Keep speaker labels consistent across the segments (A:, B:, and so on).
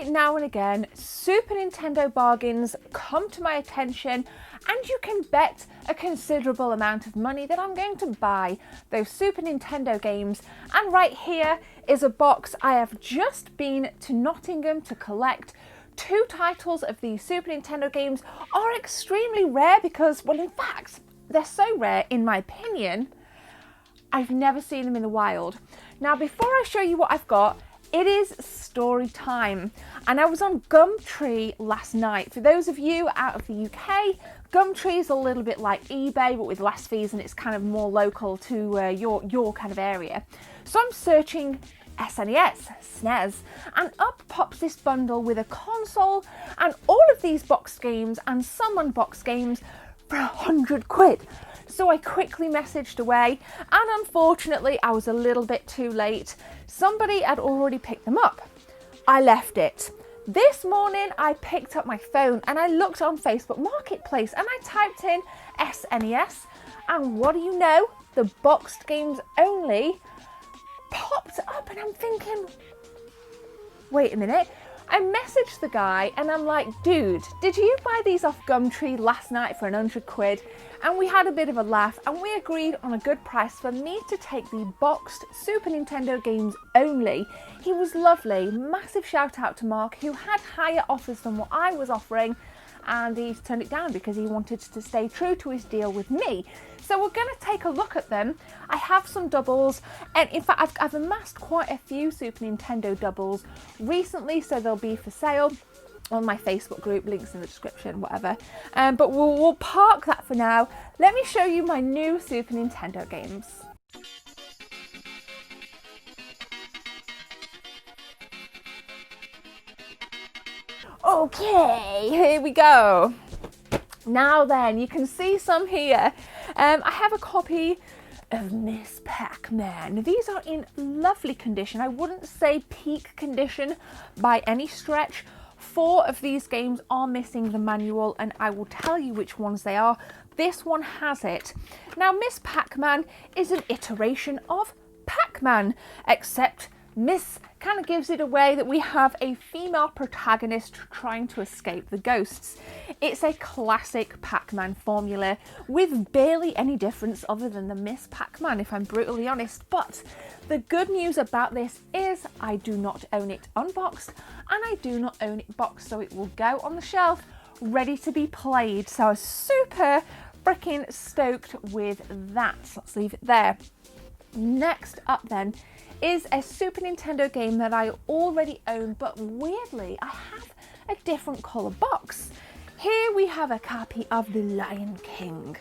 A: Every now and again, Super Nintendo bargains come to my attention, and you can bet a considerable amount of money that I'm going to buy those Super Nintendo games. And right here is a box. I have just been to Nottingham to collect. 2 titles of these Super Nintendo games are extremely rare because, well, in fact, they're so rare, in my opinion, I've never seen them in the wild. Now, before I show you what I've got, it is story time. And I was on Gumtree last night. For those of you out of the UK, Gumtree is a little bit like eBay, but with less fees, and it's kind of more local to your kind of area. So I'm searching SNES, and up pops this bundle with a console and all of these box games and some unboxed games for £100. So I quickly messaged away, and unfortunately I was a little bit too late. Somebody had already picked them up. I left it. This morning I picked up my phone and I looked on Facebook Marketplace and I typed in SNES, and what do you know? The boxed games only popped up, and I'm thinking, wait a minute. I messaged the guy and I'm like, dude, did you buy these off Gumtree last night for £100? And we had a bit of a laugh and we agreed on a good price for me to take the boxed Super Nintendo games only. He was lovely. Massive shout out to Mark, who had higher offers than what I was offering, and he turned it down because he wanted to stay true to his deal with me. So we're going to take a look at them. I have some doubles, and in fact I've amassed quite a few Super Nintendo doubles recently, so they'll be for sale on my Facebook group, links in the description, whatever. But we'll park that for now. Let me show you my new Super Nintendo games. Okay, here we go. Now then, you can see some here. I have a copy of Miss Pac-Man. These are in lovely condition. I wouldn't say peak condition by any stretch. 4 of these games are missing the manual, and I will tell you which ones they are. This one has it. Now, Miss Pac-Man is an iteration of Pac-Man, except Miss kind of gives it away that we have a female protagonist trying to escape the ghosts. It's a classic Pac-Man formula with barely any difference other than the Miss Pac-Man, if I'm brutally honest. But the good news about this is I do not own it unboxed, and I do not own it boxed, so it will go on the shelf ready to be played. So I was super freaking stoked with that. So let's leave it there. Next up then is a Super Nintendo game that I already own, but weirdly I have a different colour box. Here we have a copy of The Lion King,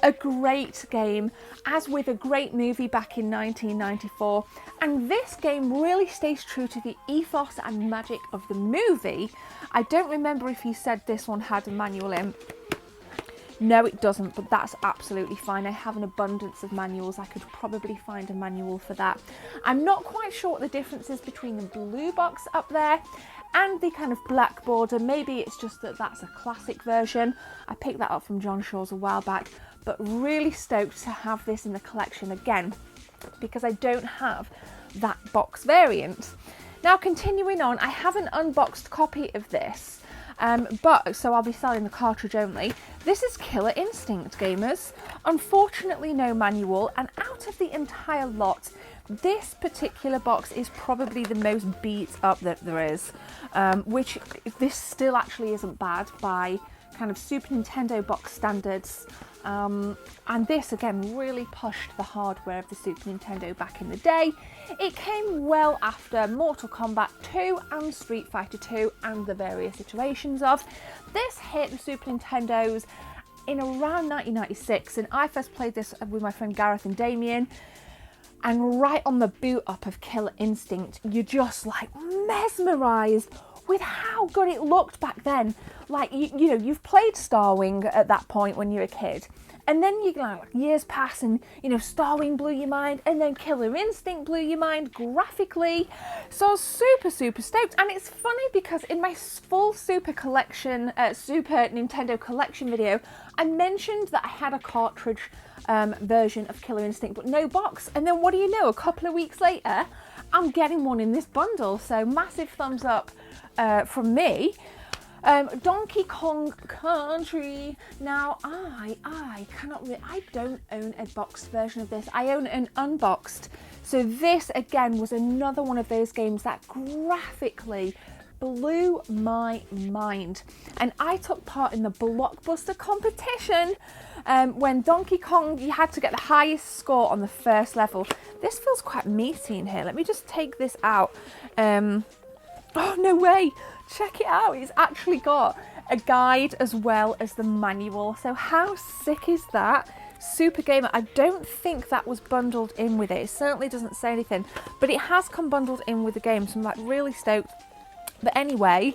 A: a great game, as with a great movie back in 1994, and this game really stays true to the ethos and magic of the movie. I don't remember if he said this one had a manual in. No, it doesn't, but that's absolutely fine. I have an abundance of manuals. I could probably find a manual for that. I'm not quite sure what the difference is between the blue box up there and the kind of black border. Maybe it's just that that's a classic version. I picked that up from John Shaw's a while back, but really stoked to have this in the collection again because I don't have that box variant. Now, continuing on, I have an unboxed copy of this. So I'll be selling the cartridge only. This is Killer Instinct, gamers. Unfortunately, no manual, and out of the entire lot, this particular box is probably the most beat up that there is, which this still actually isn't bad by kind of Super Nintendo box standards. And this again really pushed the hardware of the Super Nintendo back in the day. It came well after Mortal Kombat 2 and Street Fighter 2 and the various iterations of. This hit the Super Nintendos in around 1996, and I first played this with my friend Gareth and Damien. And right on the boot up of Killer Instinct, you're just like mesmerised with how good it looked back then. Like, you know, you've played Starwing at that point when you're a kid, and then you like years pass and, you know, Starwing blew your mind, and then Killer Instinct blew your mind graphically. So I was super stoked. And it's funny because in my full Super Nintendo collection video, I mentioned that I had a cartridge version of Killer Instinct, but no box. And then what do you know? A couple of weeks later, I'm getting one in this bundle. So massive thumbs up from me. Donkey Kong Country. Now I don't own a boxed version of this. I own an unboxed. So this again was another one of those games that graphically blew my mind. And I took part in the Blockbuster competition when Donkey Kong, you had to get the highest score on the first level. This feels quite meaty in here. Let me just take this out. Oh, no way. Check it out. It's actually got a guide as well as the manual. So how sick is that? Super Gamer. I don't think that was bundled in with it. It certainly doesn't say anything, but it has come bundled in with the game. So I'm like really stoked. But anyway,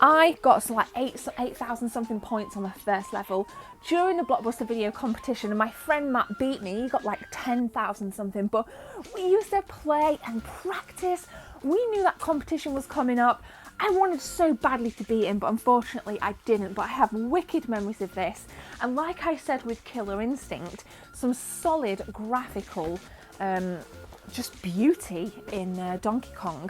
A: I got some like 8,000 something points on the first level during the Blockbuster video competition, and my friend Matt beat me. He got like 10,000 something, but we used to play and practice. We knew that competition was coming up. I wanted so badly to beat him, but unfortunately I didn't. But I have wicked memories of this. And like I said with Killer Instinct, some solid graphical just beauty in Donkey Kong.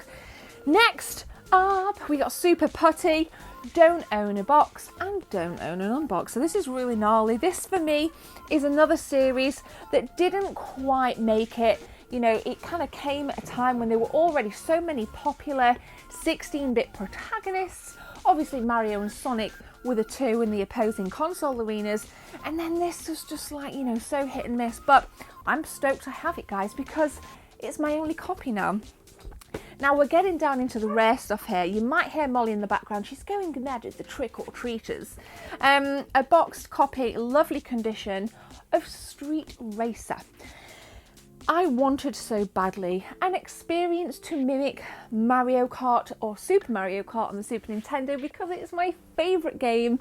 A: Next up, we got Super Putty. Don't own a box and don't own an unbox. So this is really gnarly. This for me is another series that didn't quite make it. You know, it kind of came at a time when there were already so many popular 16-bit protagonists. Obviously Mario and Sonic were the two in the opposing console arenas, and then this was just like, you know, so hit and miss. But I'm stoked I have it, guys, because it's my only copy now. Now we're getting down into the rare stuff here. You might hear Molly in the background. She's going mad at the trick-or-treaters. A boxed copy, lovely condition, of Street Racer. I wanted so badly an experience to mimic Mario Kart or Super Mario Kart on the Super Nintendo because it's my favourite game,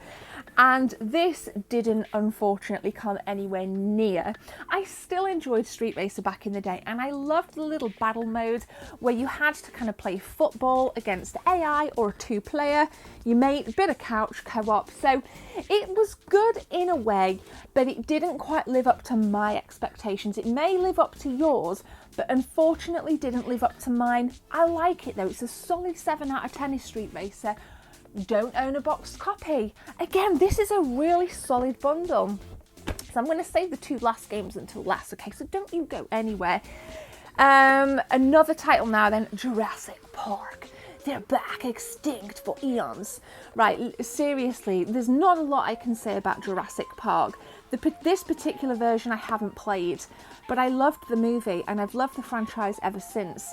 A: and this didn't unfortunately come anywhere near. I still enjoyed Street Racer back in the day, and I loved the little battle mode where you had to kind of play football against AI or a two-player. You made a bit of couch co-op, so it was good in a way, but it didn't quite live up to my expectations. It may live up to yours, but unfortunately didn't live up to mine. I like it though. It's a solid 7 out of 10 is Street Racer. Don't own a boxed copy. Again, this is a really solid bundle. So I'm going to save the two last games until last, okay? So don't you go anywhere. Another title now then, Jurassic Park. They're back, extinct for eons. Right, seriously, there's not a lot I can say about Jurassic Park. This particular version I haven't played, but I loved the movie and I've loved the franchise ever since.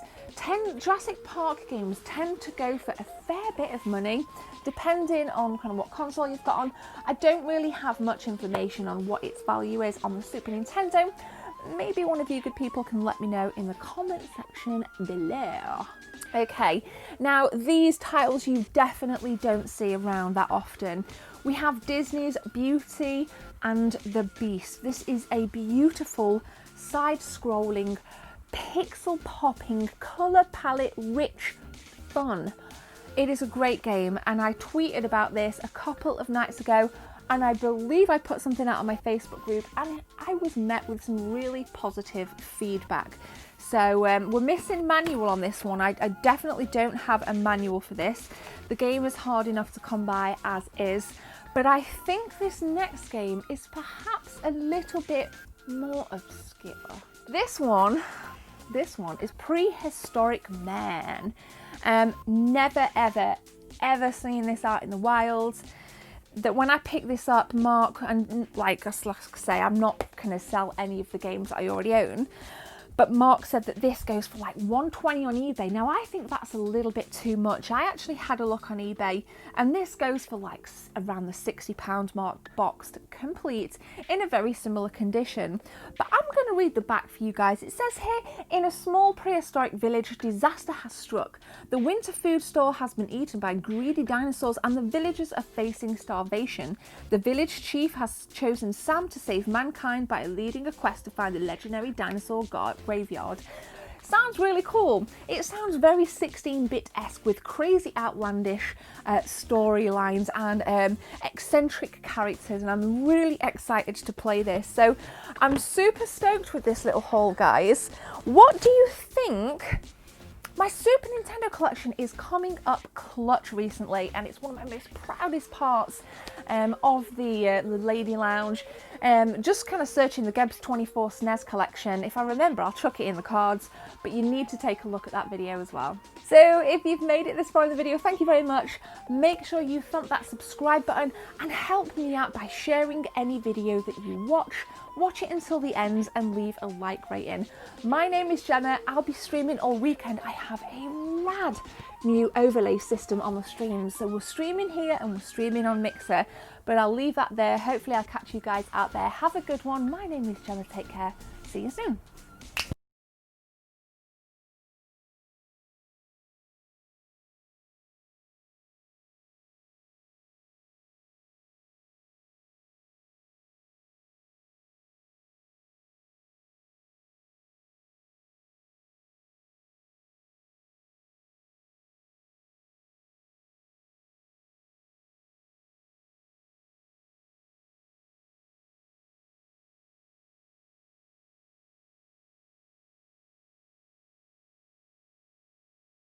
A: Jurassic Park games tend to go for a fair bit of money, depending on kind of what console you've got on. I don't really have much information on what its value is on the Super Nintendo. Maybe one of you good people can let me know in the comment section below. Okay, now these titles you definitely don't see around that often. We have Disney's Beauty and the Beast. This is a beautiful side-scrolling, pixel-popping, colour palette rich fun. It is a great game, and I tweeted about this a couple of nights ago, and I believe I put something out on my Facebook group, and I was met with some really positive feedback. So we're missing manual on this one. I definitely don't have a manual for this. The game is hard enough to come by as is, but I think this next game is perhaps a little bit more obscure. This one is Prehistoric Man. Never ever seen this out in the wild. That when I picked this up, Mark, and like I say, I'm not going to sell any of the games that I already own, but Mark said that this goes for like $120 on eBay. Now I think that's a little bit too much. I actually had a look on eBay, and this goes for like around the £60 mark, boxed, complete, in a very similar condition. But I'm going to read the back for you guys. It says here, in a small prehistoric village, disaster has struck. The winter food store has been eaten by greedy dinosaurs, and the villagers are facing starvation. The village chief has chosen Sam to save mankind by leading a quest to find the legendary dinosaur graveyard. Sounds really cool. It sounds very 16-bit-esque with crazy outlandish storylines and eccentric characters, and I'm really excited to play this. So I'm super stoked with this little haul, guys. What do you think My Super Nintendo collection is coming up clutch recently, and it's one of my most proudest parts of the Lady Lounge. Just kind of searching the Geb's 24 SNES collection. If I remember, I'll chuck it in the cards, but you need to take a look at that video as well. So if you've made it this far in the video, thank you very much. Make sure you thump that subscribe button and help me out by sharing any video that you watch. Watch it until the end and leave a like rating. My name is Gemma. I'll be streaming all weekend. I have a rad new overlay system on the streams. So we're streaming here and we're streaming on Mixer, but I'll leave that there. Hopefully I'll catch you guys out there. Have a good one. My name is Gemma. Take care. See you soon.